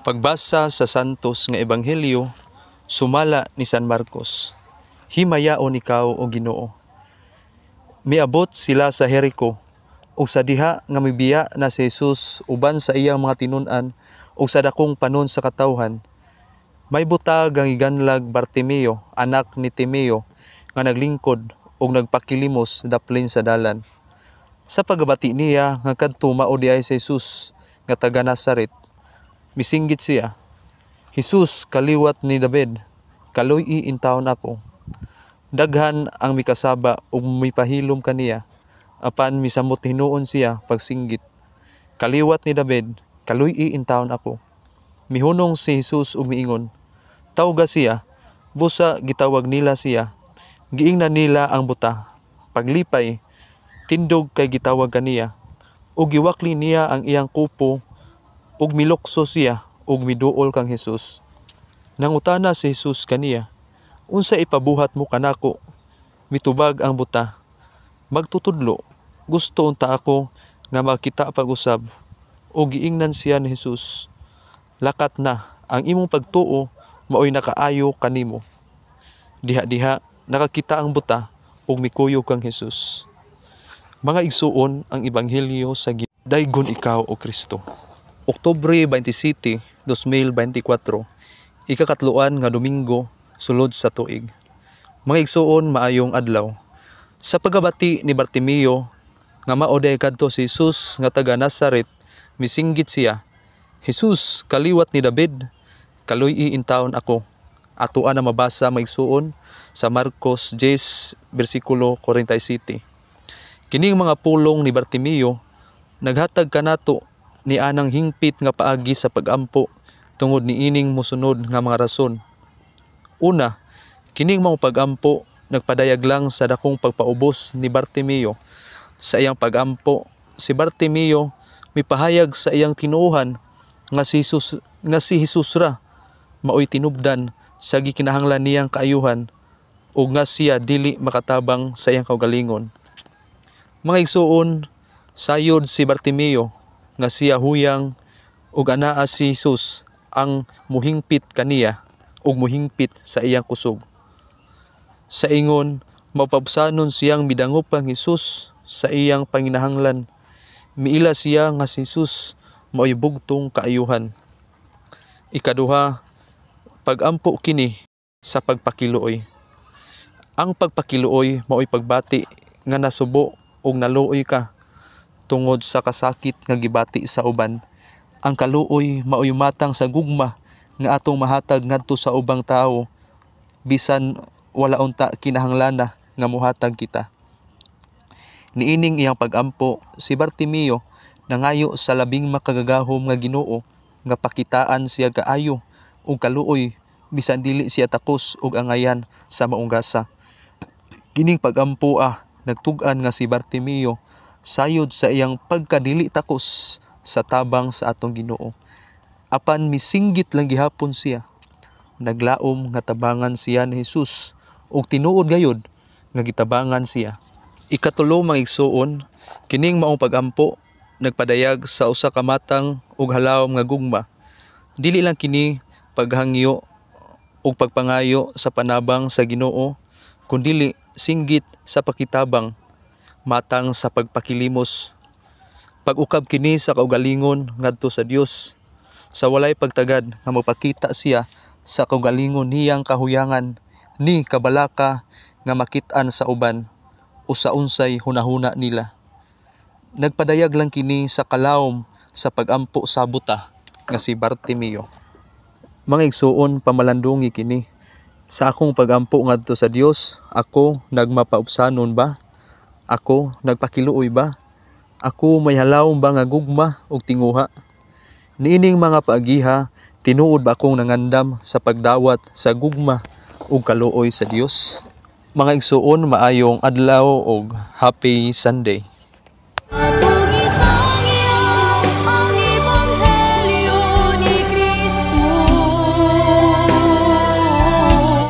Pagbasa sa Santos nga Ebanghelyo, sumala ni San Marcos. Himayaon ikaw o Ginoo. Miabot sila sa Jerico, ug sa diha nga mibiya na si Jesus uban sa iyang mga tinun-an ug sa dakong panon sa katawhan. May butag ang iganlag Bartimeo, anak ni Timeo, nga naglingkod ug nagpakilimos daplin sa dalan. Sa pagbati niya nga kadto mao di ay si Jesus nga taga Nazaret, misinggit siya, "Jesus, kaliwat ni David, kaluy-i in taon ako." Daghan ang mikasaba ug mipahilom kaniya, apan misamot hinuon siya pagsinggit, "Kaliwat ni David, kaluy-i in taon ako." Mihunong si Jesus ug miingon, "Tawga siya." Busa gitawag nila siya. Giingnan nila ang buta. Paglipay, tindog kay gitawag kaniya, ug giwakli niya ang iyang kupo ug milukso siya ug miduol kang Jesus. Nangutana si Jesus kaniya, "Unsa ipabuhat mo kanako?" Mitubag ang buta, "Magtutudlo, gusto unta ako nga makita pag-usab." O giingnan siya ni Jesus, "Lakat na, ang imong pagtuo maoy nakaayo kanimo." Diha-diha nakakita ang buta ug mikuyog kang Jesus. Mga igsuon, ang Ebanghelyo sa daygon ikaw o Kristo. Oktubre 27, 2024, ikakatluan nga Domingo sulod sa tuig. Mga igsuon, maayong adlaw. Sa pagabati ni Bartimeo nga mao day kadto si Jesus nga taga Nazaret, misinggit siya, "Jesus, kaliwat ni David, kaluy-i in taon ako." Atoan na mabasa maigsuon sa Marcos 10 bersikulo 47. Kining mga pulong ni Bartimeo naghatag kanato ni anang hingpit nga paagi sa pagampo tungod ni ining mosunod nga mga rason. Una, kining mga pagampo nagpadayag lang sa dakong pagpaubos ni Bartimeo. Sa iyang pagampo, si Bartimeo mipahayag sa iyang tinuohan nga si Jesus ra maoy tinubdan sa gikinahanglan niyang kaayuhan ug nga siya dili makatabang sa iyang kaugalingon. Mga igsuon, sayod si Bartimeo nga siya huyang ug anaa si Jesus ang muhingpit kaniya ug muhingpit sa iyang kusog. Sa ingon, mapabsanon siyang midangop kang Jesus sa iyang panginahanglan. Miila siya nga si Jesus maoy bugtong kaayuhan. Ikaduha, pagampo kini sa pagpakiluoy. Ang pagpakiluoy maoy pagbati nga nasubo ug naluoy ka tungod sa kasakit nga gibati sa uban. Ang kaluoy maoy matang sa gugma nga atong mahatag ngadto sa ubang tawo bisan wala unta kinahanglana nga mohatag kita. Niining iyang pagampo, si Bartimeo nangayo sa labing makagagahom nga Ginoo nga pakitaan siya kaayo ug kaluoy bisan dili siya takos ug angayan sa maong grasa. Kining pagampo nagtug-an nga si Bartimeo sayod sa iyang pagkadili takos sa tabang sa atong Ginoo. Apan misinggit lang gihapon siya. Naglaom nga tabangan siya ni Jesus ug tinuod gayud nga gitabangan siya. Ikatulo, mga igsuon, kining maong pagampo nagpadayag sa usa ka matang ug halawom nga gugma. Dili lang kini paghangyo ug pagpangayo sa panabang sa Ginoo, kundili singgit sa pakitabang matang sa pagpakilimos. Pag-ukab kini sa kaugalingon ngadto sa Dios, sa walay pagtagad nga mapakita siya sa kaugalingon niyang kahuyangan ni kabalaka nga makit-an sa uban o sa unsay hunahuna nila. Nagpadayag lang kini sa kalawom sa pagampo sa buta nga si Bartimeo. Mga igsuon, pamalandungi kini. Sa akong pagampo ngadto sa Dios, ako nagmapaubsanon ba? Ako nagpakiluoy ba? Ako may halawom ba nga gugma ug tinguha? Niining mga paagiha, tinuod ba akong nangandam sa pagdawat sa gugma ug kaluoy sa Dios? Mga igsuon, maayong adlaw ug happy Sunday.